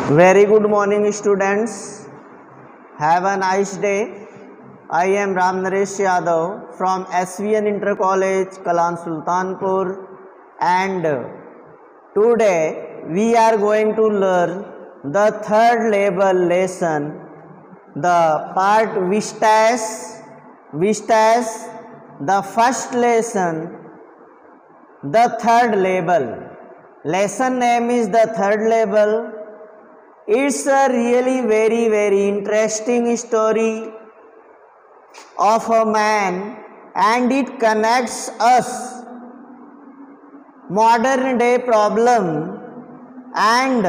Very good morning, students. Have a nice day. I am Ram Naresh Yadav from SVN Inter College, Kalan Sultanpur, and today we are going to learn the third level lesson, the part Vistas, the first lesson, the third level. Lesson name is the third level. It's a really very interesting story of a man, and it connects us modern day problem, and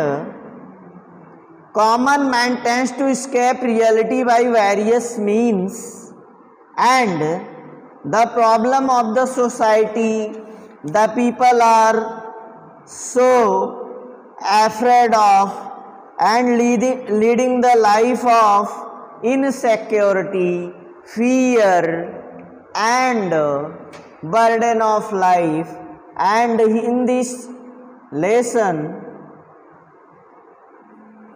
common man tends to escape reality by various means, and the problem of the society, the people are so afraid of and leading the life of insecurity, fear and burden of life. And in this lesson,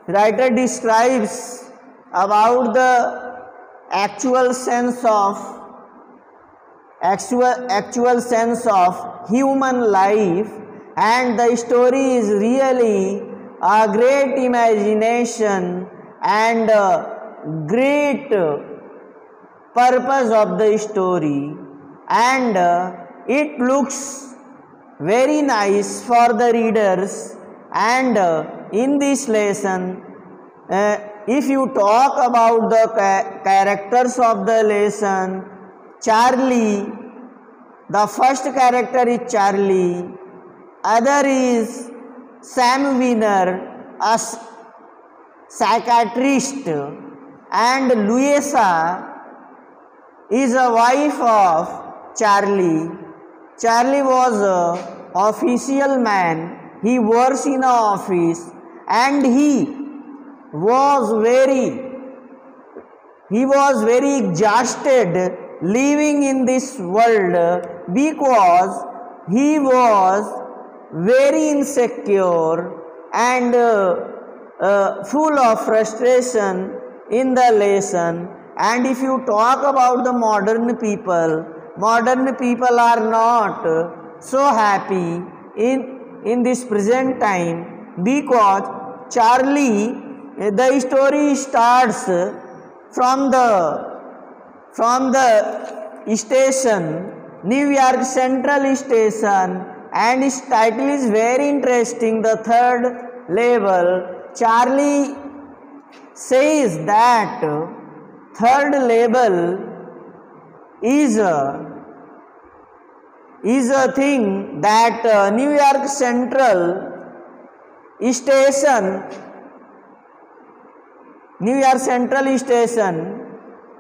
writer describes about the actual sense of human life, and the story is really a great imagination and great purpose of the story, and it looks very nice for the readers. And in this lesson, if you talk about the characters of the lesson, Charlie, the first character is Charlie, other is Sam Wiener, a psychiatrist, and Louisa is a wife of Charlie. Charlie was an official man. He works in an office, and he was very exhausted living in this world, because he was very insecure and full of frustration in the lesson. And if you talk about the modern people are not so happy in this present time, because Charlie, the story starts from the station, New York Central Station, and its title is very interesting, the third level. Charlie says that third level is a thing that New York Central Station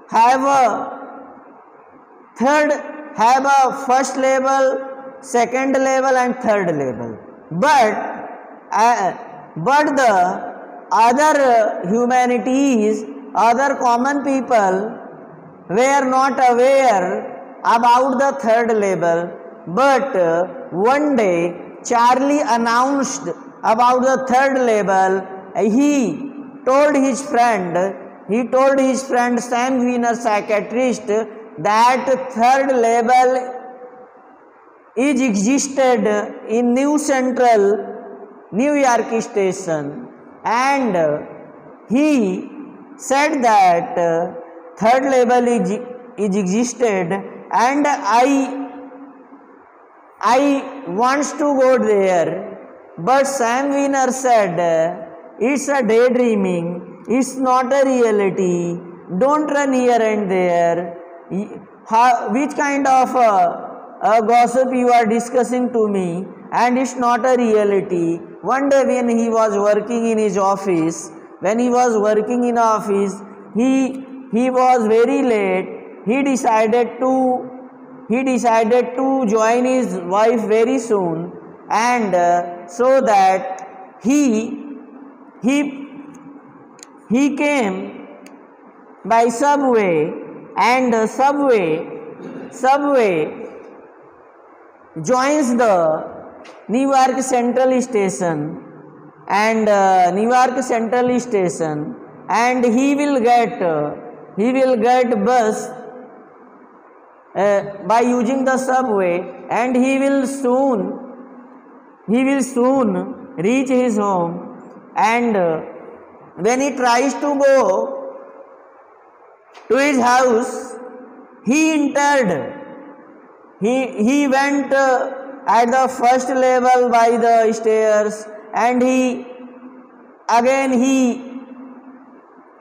have a first level, second level and third level, but the other humanities, other common people were not aware about the third level. But one day Charlie announced about the third level. He told his friend Sam Wiener, psychiatrist, that third level is existed in New York Station, and he said that third level is existed, and I wants to go there. But Sam Wiener said, it's a daydreaming, it's not a reality, don't run here and there. Which kind of gossip you are discussing to me, and it's not a reality. One day when he was working in his office, he was very late. He decided to join his wife very soon, and so that he came by subway, and subway joins the New York Central Station, and Newark Central Station, and he will get bus by using the subway, and he will soon reach his home. And when he tries to go to his house, he entered. He went at the first level by the stairs, and he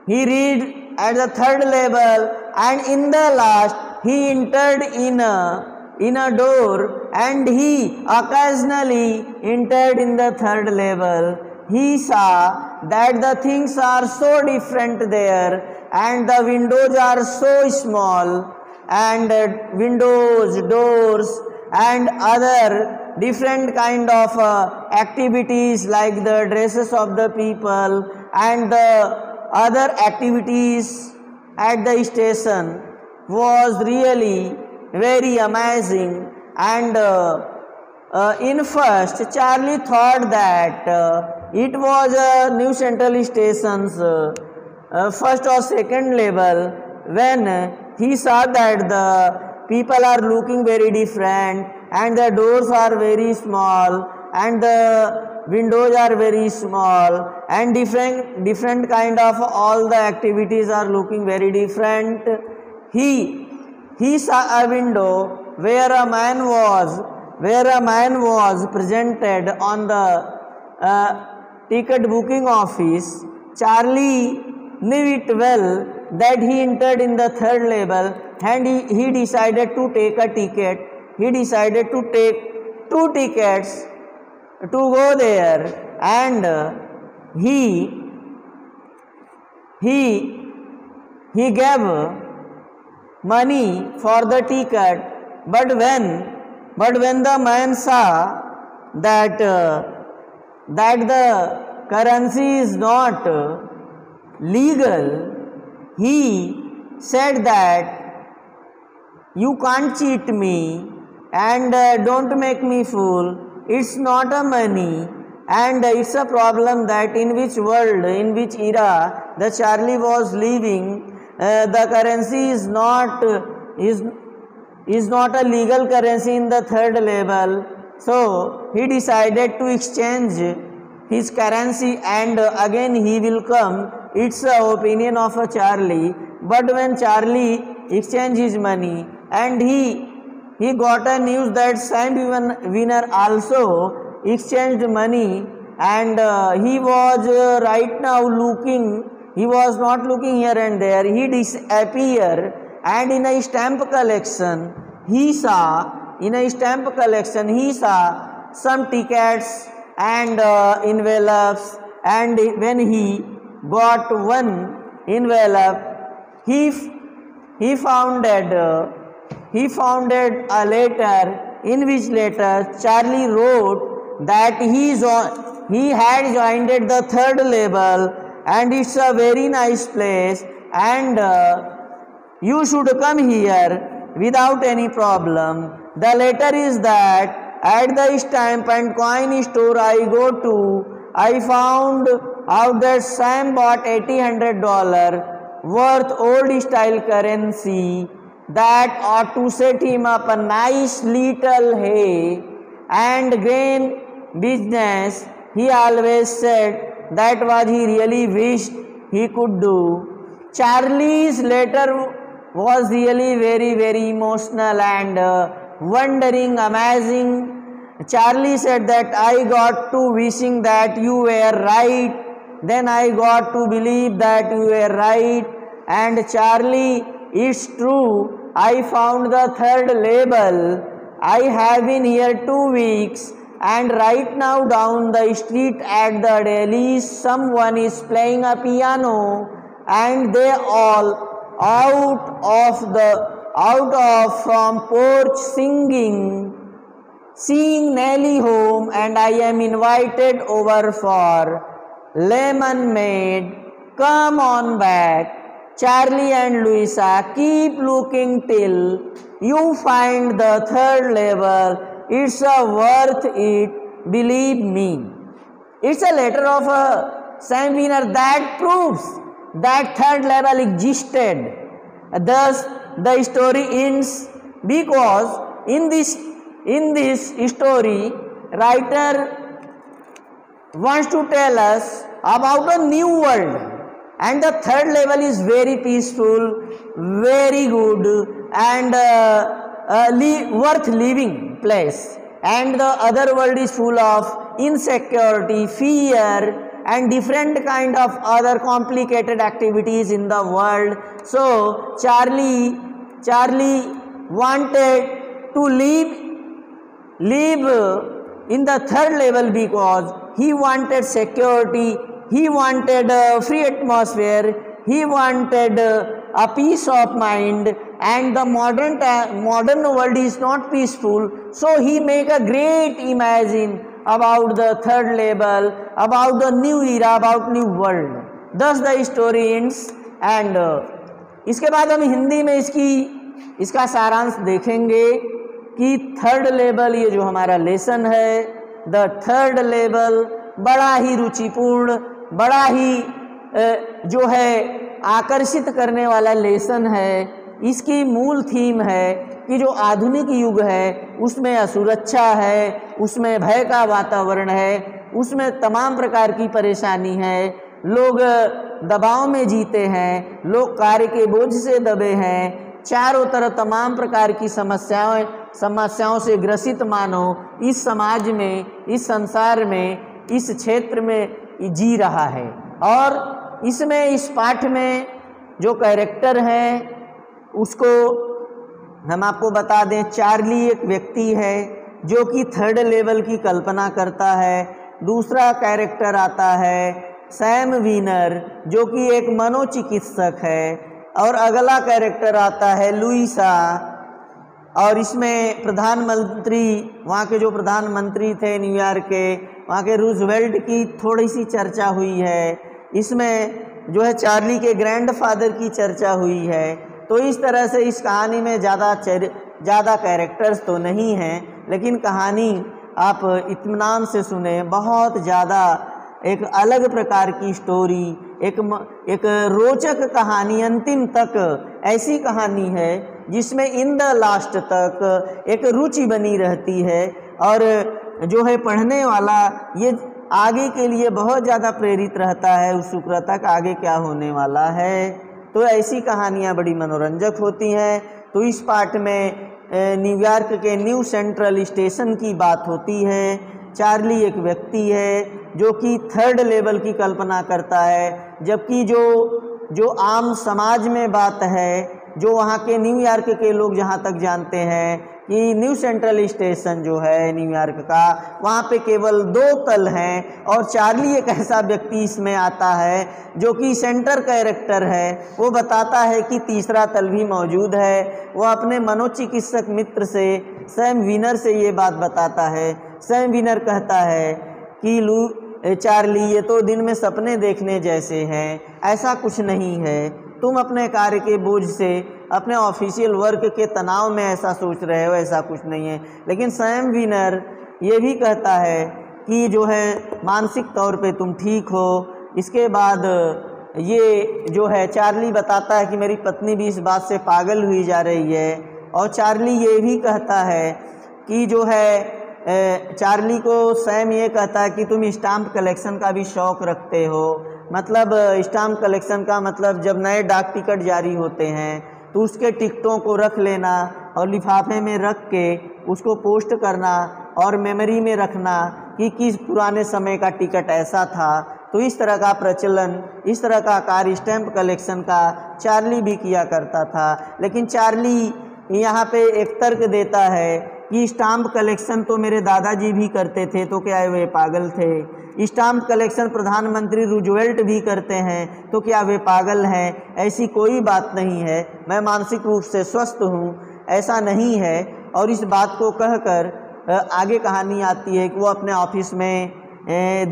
reached at the third level, and in the last he entered in a door, and he occasionally entered in the third level. He saw that the things are so different there, and the windows are so small, and windows, doors, and other different kind of activities like the dresses of the people and the other activities at the station was really very amazing. And in first, Charlie thought that it was a New Central Station's first or second level, when he saw that the people are looking very different, and the doors are very small, and the windows are very small, and different kind of all the activities are looking very different. He saw a window where a man was presented on the ticket booking office. Charlie knew it well that he entered in the third level, and he decided to take a ticket. He decided to take 2 tickets to go there, and he gave money for the ticket. But when the man saw that the currency is not legal, he said that you can't cheat me, and don't make me fool. It's not a money, and it's a problem that in which world, in which era the Charlie was living, the currency is not a legal currency in the third level. So he decided to exchange his currency, and again he will come. It's the opinion of a Charlie. But when Charlie exchanged his money, and he got a news that Sam Winner also exchanged money, and he was right now looking. He was not looking here and there. He disappeared, and in a stamp collection he saw some tickets and envelopes. And when he got one envelope, he founded a letter, in which letter Charlie wrote that he had joined the third level, and it's a very nice place, and you should come here without any problem. The letter is that at the stamp and coin store I go to, I found out that Sam bought $800 worth old style currency that ought to set him up a nice little hay and grain business. He always said that was he really wished he could do. Charlie's letter was really very, very emotional and wondering, amazing. Charlie said that I got to wishing that you were right, then I got to believe that you were right, and Charlie, it's true, I found the third label. I have been here 2 weeks, and right now down the street at the deli someone is playing a piano, and they all out of from porch seeing Nelly home, and I am invited over for lemonade. Come on back. Charlie and Louisa, keep looking till you find the third level. It's worth it, believe me. It's a letter of Sam Wiener that proves that third level existed. Thus, the story ends because in this story, writer wants to tell us about a new world, and the third level is very peaceful, very good, and worth living place, and the other world is full of insecurity, fear, and different kind of other complicated activities in the world. So Charlie wanted to live in the third level because he wanted security, he wanted a free atmosphere, he wanted a peace of mind, and the modern world is not peaceful. So he make a great imagine about the third level, about the new era, about new world. Thus the story ends. And इसके बाद हम हिंदी में इसका सारांश देखेंगे कि third level, ये जो हमारा लेसन है, द थर्ड लेवल बड़ा ही रुचिपूर्ण, बड़ा ही जो है आकर्षित करने वाला लेसन है। इसकी मूल थीम है कि जो आधुनिक युग है उसमें असुरक्षा है, उसमें भय का वातावरण है, उसमें तमाम प्रकार की परेशानी है, लोग दबाव में जीते हैं, लोग कार्य के बोझ से दबे हैं, चारों तरफ तमाम प्रकार की समस्याओं से ग्रसित मानव इस समाज में, इस संसार में, इस क्षेत्र में जी रहा है। और इसमें इस पाठ में जो कैरेक्टर हैं उसको हम आपको बता दें। चार्ली एक व्यक्ति है जो कि थर्ड लेवल की कल्पना करता है। दूसरा कैरेक्टर आता है सैम वीनर जो कि एक मनोचिकित्सक है, और अगला कैरेक्टर आता है लुइसा। और इसमें प्रधानमंत्री, वहाँ के जो प्रधानमंत्री थे न्यूयॉर्क के, वहाँ के रूजवेल्ट की थोड़ी सी चर्चा हुई है। इसमें जो है चार्ली के ग्रैंडफादर की चर्चा हुई है। तो इस तरह से इस कहानी में ज़्यादा कैरेक्टर्स तो नहीं हैं, लेकिन कहानी आप इत्मीनान से सुने। बहुत ज़्यादा एक अलग प्रकार की स्टोरी, एक रोचक कहानी, अंतिम तक ऐसी कहानी है जिसमें इन द लास्ट तक एक रुचि बनी रहती है, और जो है पढ़ने वाला ये आगे के लिए बहुत ज़्यादा प्रेरित रहता है, उत्सुकता का आगे क्या होने वाला है। तो ऐसी कहानियाँ बड़ी मनोरंजक होती हैं। तो इस पाठ में न्यूयॉर्क के न्यू सेंट्रल स्टेशन की बात होती है। चार्ली एक व्यक्ति है जो कि थर्ड लेवल की कल्पना करता है, जबकि जो आम समाज में बात है, जो वहाँ के न्यूयॉर्क के लोग जहाँ तक जानते हैं कि न्यू सेंट्रल स्टेशन जो है न्यूयॉर्क का, वहाँ पे केवल 2 तल हैं, और चार्ली एक ऐसा व्यक्ति इसमें आता है जो कि सेंटर कैरेक्टर है। वो बताता है कि तीसरा तल भी मौजूद है। वो अपने मनोचिकित्सक मित्र से, सैम वीनर से ये बात बताता है। सैम वीनर कहता है कि चार्ली, ये तो दिन में सपने देखने जैसे हैं, ऐसा कुछ नहीं है, तुम अपने कार्य के बोझ से, अपने ऑफिशियल वर्क के तनाव में ऐसा सोच रहे हो, ऐसा कुछ नहीं है। लेकिन सैम वीनर ये भी कहता है कि जो है मानसिक तौर पे तुम ठीक हो। इसके बाद ये जो है चार्ली बताता है कि मेरी पत्नी भी इस बात से पागल हुई जा रही है, और चार्ली ये भी कहता है कि जो है चार्ली को सैम ये कहता है कि तुम स्टाम्प कलेक्शन का भी शौक़ रखते हो। मतलब स्टाम्प कलेक्शन का मतलब जब नए डाक टिकट जारी होते हैं तो उसके टिकटों को रख लेना और लिफाफे में रख के उसको पोस्ट करना और मेमोरी में रखना कि किस पुराने समय का टिकट ऐसा था। तो इस तरह का प्रचलन, इस तरह का कार्य स्टैम्प कलेक्शन का चार्ली भी किया करता था। लेकिन चार्ली यहाँ पे एक तर्क देता है कि स्टाम्प कलेक्शन तो मेरे दादाजी भी करते थे, तो क्या वे पागल थे? स्टाम्प कलेक्शन प्रधानमंत्री रूजवेल्ट भी करते हैं, तो क्या वे पागल हैं? ऐसी कोई बात नहीं है, मैं मानसिक रूप से स्वस्थ हूँ, ऐसा नहीं है। और इस बात को कहकर आगे कहानी आती है कि वो अपने ऑफिस में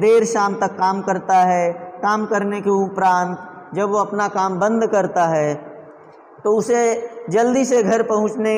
देर शाम तक काम करता है। काम करने के उपरांत जब वो अपना काम बंद करता है तो उसे जल्दी से घर पहुंचने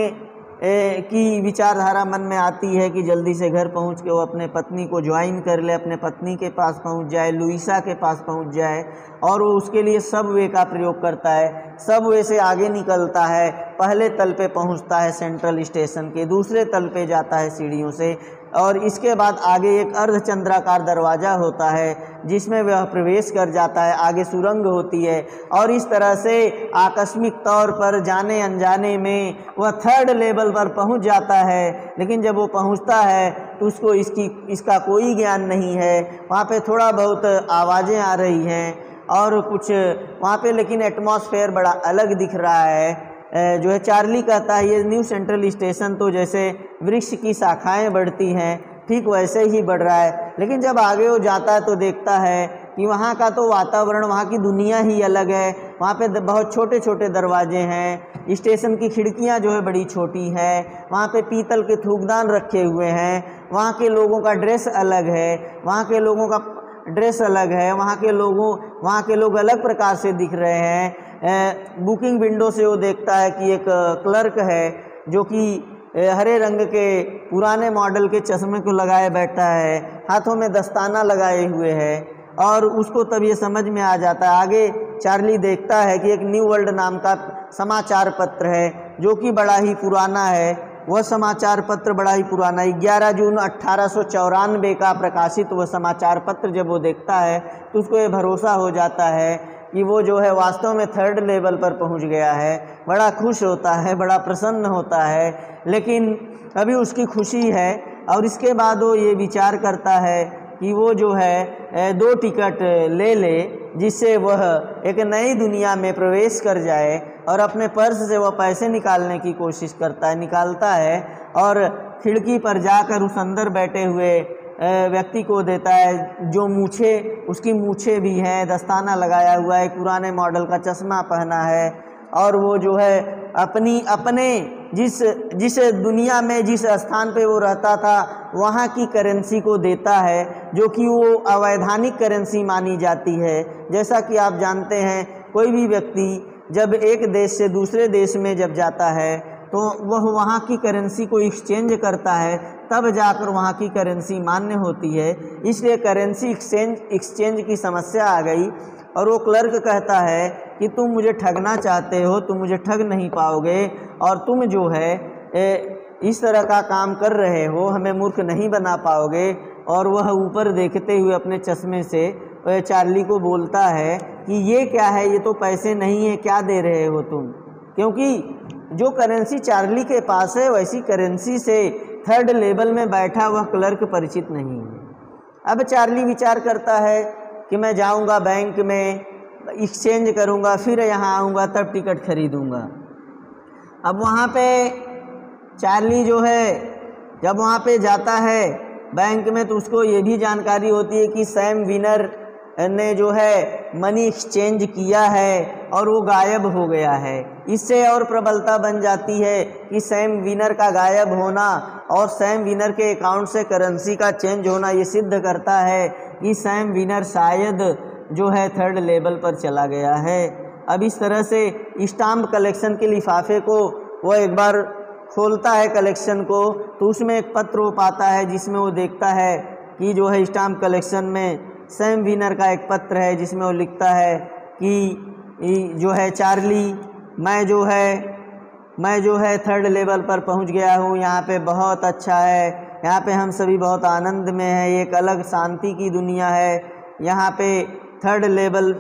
की विचारधारा मन में आती है कि जल्दी से घर पहुंच के वो अपने पत्नी को ज्वाइन कर ले, अपने पत्नी के पास पहुंच जाए, लुइसा के पास पहुंच जाए, और वो उसके लिए सबवे का प्रयोग करता है। सबवे से आगे निकलता है, पहले तल पे पहुंचता है सेंट्रल स्टेशन के, दूसरे तल पे जाता है सीढ़ियों से, और इसके बाद आगे एक अर्धचंद्राकार दरवाज़ा होता है जिसमें वह प्रवेश कर जाता है, आगे सुरंग होती है, और इस तरह से आकस्मिक तौर पर जाने अनजाने में वह थर्ड लेवल पर पहुंच जाता है। लेकिन जब वो पहुंचता है तो उसको इसका कोई ज्ञान नहीं है। वहाँ पे थोड़ा बहुत आवाज़ें आ रही हैं और कुछ वहाँ पे, लेकिन एटमॉस्फेयर बड़ा अलग दिख रहा है। जो है चार्ली कहता है ये न्यू सेंट्रल स्टेशन तो जैसे वृक्ष की शाखाएं बढ़ती हैं ठीक वैसे ही बढ़ रहा है। लेकिन जब आगे वो जाता है तो देखता है कि वहाँ का तो वातावरण, वहाँ की दुनिया ही अलग है। वहाँ पे बहुत छोटे छोटे दरवाजे हैं, स्टेशन की खिड़कियाँ जो है बड़ी छोटी हैं, वहाँ पे पीतल के थूकदान रखे हुए हैं, वहाँ के लोगों का ड्रेस अलग है, वहाँ के लोगों का ड्रेस अलग है, वहाँ के लोग अलग प्रकार से दिख रहे हैं। बुकिंग विंडो से वो देखता है कि एक क्लर्क है जो कि हरे रंग के पुराने मॉडल के चश्मे को लगाए बैठा है, हाथों में दस्ताना लगाए हुए है, और उसको तब ये समझ में आ जाता है। आगे चार्ली देखता है कि एक न्यू वर्ल्ड नाम का समाचार पत्र है जो कि बड़ा ही पुराना है। वह समाचार पत्र बड़ा ही पुराना 11 जून 1894 का प्रकाशित वह समाचार पत्र जब वो देखता है तो उसको ये भरोसा हो जाता है कि वो जो है वास्तव में थर्ड लेवल पर पहुंच गया है। बड़ा खुश होता है, बड़ा प्रसन्न होता है, लेकिन अभी उसकी खुशी है। और इसके बाद वो ये विचार करता है कि वो जो है 2 टिकट ले ले जिससे वह एक नई दुनिया में प्रवेश कर जाए, और अपने पर्स से वह पैसे निकालने की कोशिश निकालता है और खिड़की पर जाकर उस अंदर बैठे हुए व्यक्ति को देता है जो उसकी मूछे भी हैं, दस्ताना लगाया हुआ है, पुराने मॉडल का चश्मा पहना है, और वो जो है अपने जिस दुनिया में जिस स्थान पे वो रहता था वहाँ की करेंसी को देता है जो कि वो अवैधानिक करेंसी मानी जाती है। जैसा कि आप जानते हैं कोई भी व्यक्ति जब एक देश से दूसरे देश में जब जाता है तो वह वहाँ की करेंसी को एक्सचेंज करता है, तब जाकर वहाँ की करेंसी मान्य होती है। इसलिए करेंसी एक्सचेंज की समस्या आ गई, और वो क्लर्क कहता है कि तुम मुझे ठगना चाहते हो, तुम मुझे ठग नहीं पाओगे, और तुम जो है इस तरह का काम कर रहे हो, हमें मूर्ख नहीं बना पाओगे। और वह ऊपर देखते हुए अपने चश्मे से चार्ली को बोलता है कि ये क्या है, ये तो पैसे नहीं है, क्या दे रहे हो तुम? क्योंकि जो करेंसी चार्ली के पास है वैसी करेंसी से थर्ड लेवल में बैठा वह क्लर्क परिचित नहीं है। अब चार्ली विचार करता है कि मैं जाऊंगा बैंक में, एक्सचेंज करूंगा, फिर यहाँ आऊँगा, तब टिकट खरीदूंगा। अब वहाँ पे चार्ली जो है जब वहाँ पे जाता है बैंक में तो उसको ये भी जानकारी होती है कि सैम विनर ने जो है मनी एक्सचेंज किया है और वो गायब हो गया है। इससे और प्रबलता बन जाती है कि सैम विनर का गायब होना और सैम विनर के अकाउंट से करेंसी का चेंज होना ये सिद्ध करता है कि सैम विनर शायद जो है थर्ड लेवल पर चला गया है। अब इस तरह से स्टाम्प कलेक्शन के लिफाफे को वो एक बार खोलता है कलेक्शन को, तो उसमें एक पत्र वो पाता है जिसमें वो देखता है कि जो है स्टाम्प कलेक्शन में सैम विनर का एक पत्र है जिसमें वो लिखता है कि जो है चार्ली मैं जो है थर्ड लेवल पर पहुंच गया हूं, यहाँ पे बहुत अच्छा है, यहाँ पे हम सभी बहुत आनंद में हैं, एक अलग शांति की दुनिया है। यहाँ पे थर्ड लेवल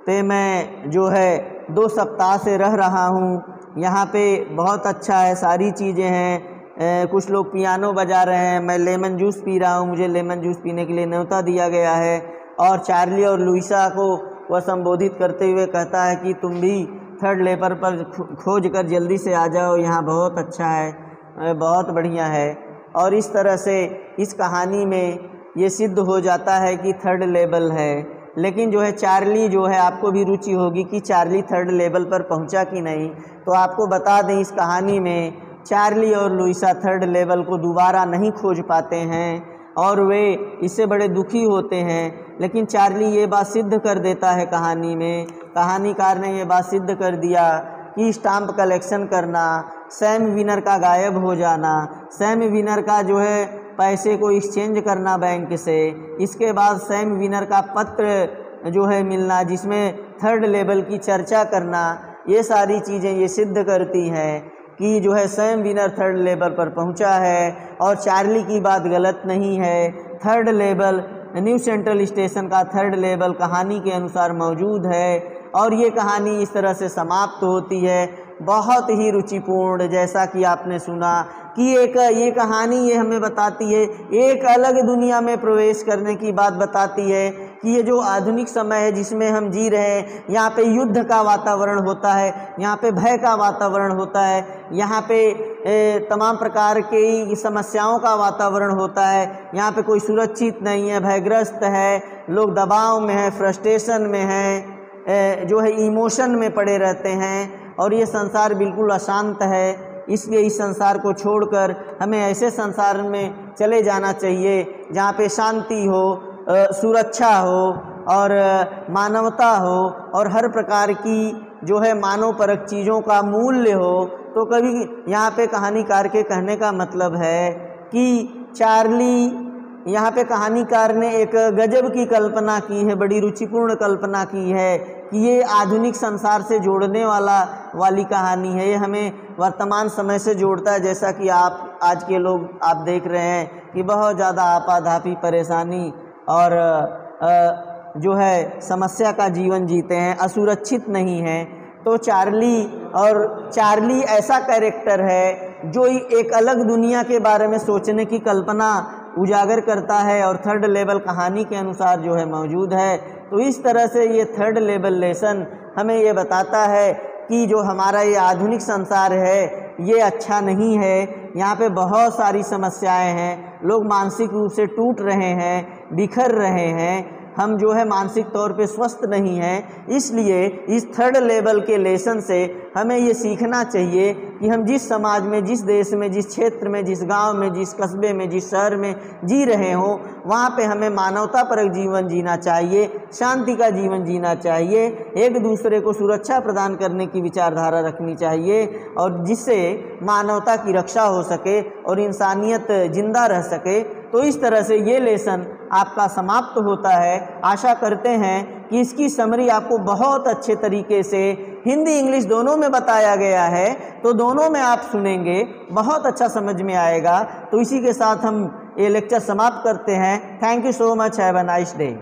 पे मैं जो है 2 सप्ताह से रह रहा हूँ, यहाँ पे बहुत अच्छा है, सारी चीज़ें हैं, कुछ लोग पियानो बजा रहे हैं, मैं लेमन जूस पी रहा हूँ, मुझे लेमन जूस पीने के लिए न्योता दिया गया है। और चार्ली और लुइसा को वह संबोधित करते हुए कहता है कि तुम भी थर्ड लेवल पर खोज कर जल्दी से आ जाओ, यहाँ बहुत अच्छा है, बहुत बढ़िया है। और इस तरह से इस कहानी में ये सिद्ध हो जाता है कि थर्ड लेवल है। लेकिन जो है चार्ली जो है, आपको भी रुचि होगी कि चार्ली थर्ड लेवल पर पहुंचा कि नहीं, तो आपको बता दें इस कहानी में चार्ली और लुइसा थर्ड लेवल को दोबारा नहीं खोज पाते हैं और वे इससे बड़े दुखी होते हैं। लेकिन चार्ली ये बात सिद्ध कर देता है कहानी में, कहानीकार ने ये बात सिद्ध कर दिया कि स्टाम्प कलेक्शन करना, सैम विनर का गायब हो जाना, सैम विनर का जो है पैसे को एक्सचेंज करना बैंक से, इसके बाद सैम विनर का पत्र जो है मिलना जिसमें थर्ड लेवल की चर्चा करना, ये सारी चीज़ें ये सिद्ध करती हैं कि जो है सैम विनर थर्ड लेवल पर पहुंचा है। और चार्ली की बात गलत नहीं है, third level new central station का थर्ड लेवल कहानी के अनुसार मौजूद है और ये कहानी इस तरह से समाप्त होती है, बहुत ही रुचिपूर्ण। जैसा कि आपने सुना कि ये कहानी ये हमें बताती है, एक अलग दुनिया में प्रवेश करने की बात बताती है कि ये जो आधुनिक समय है जिसमें हम जी रहे हैं, यहाँ पे युद्ध का वातावरण होता है, यहाँ पे भय का वातावरण होता है, यहाँ पे तमाम प्रकार की समस्याओं का वातावरण होता है, यहाँ पे कोई सुरक्षित नहीं है, भयग्रस्त है, लोग दबाव में है, फ्रस्ट्रेशन में है, जो है इमोशन में पड़े रहते हैं और ये संसार बिल्कुल अशांत है। इसलिए इस संसार को छोड़कर हमें ऐसे संसार में चले जाना चाहिए जहाँ पे शांति हो, सुरक्षा हो और मानवता हो और हर प्रकार की जो है मानवपरक चीज़ों का मूल्य हो। तो कभी यहाँ पे कहानीकार के कहने का मतलब है कि चार्ली, यहाँ पे कहानीकार ने एक गजब की कल्पना की है, बड़ी रुचिपूर्ण कल्पना की है कि ये आधुनिक संसार से जोड़ने वाली कहानी है, ये हमें वर्तमान समय से जोड़ता है। जैसा कि आप आज के लोग आप देख रहे हैं कि बहुत ज़्यादा आपाधापी, परेशानी और जो है समस्या का जीवन जीते हैं, असुरक्षित नहीं हैं। तो चार्ली ऐसा कैरेक्टर है जो एक अलग दुनिया के बारे में सोचने की कल्पना उजागर करता है और थर्ड लेवल कहानी के अनुसार जो है मौजूद है। तो इस तरह से ये थर्ड लेवल लेसन हमें ये बताता है कि जो हमारा ये आधुनिक संसार है ये अच्छा नहीं है, यहाँ पे बहुत सारी समस्याएं हैं, लोग मानसिक रूप से टूट रहे हैं, बिखर रहे हैं, हम जो है मानसिक तौर पे स्वस्थ नहीं हैं। इसलिए इस थर्ड लेवल के लेसन से हमें ये सीखना चाहिए कि हम जिस समाज में, जिस देश में, जिस क्षेत्र में, जिस गांव में, जिस कस्बे में, जिस शहर में जी रहे हों, वहाँ पे हमें मानवतापरक जीवन जीना चाहिए, शांति का जीवन जीना चाहिए, एक दूसरे को सुरक्षा प्रदान करने की विचारधारा रखनी चाहिए और जिससे मानवता की रक्षा हो सके और इंसानियत जिंदा रह सके। तो इस तरह से ये लेसन आपका समाप्त होता है। आशा करते हैं कि इसकी समरी आपको बहुत अच्छे तरीके से हिंदी इंग्लिश दोनों में बताया गया है, तो दोनों में आप सुनेंगे, बहुत अच्छा समझ में आएगा। तो इसी के साथ हम ये लेक्चर समाप्त करते हैं। Thank you so much, have a nice day.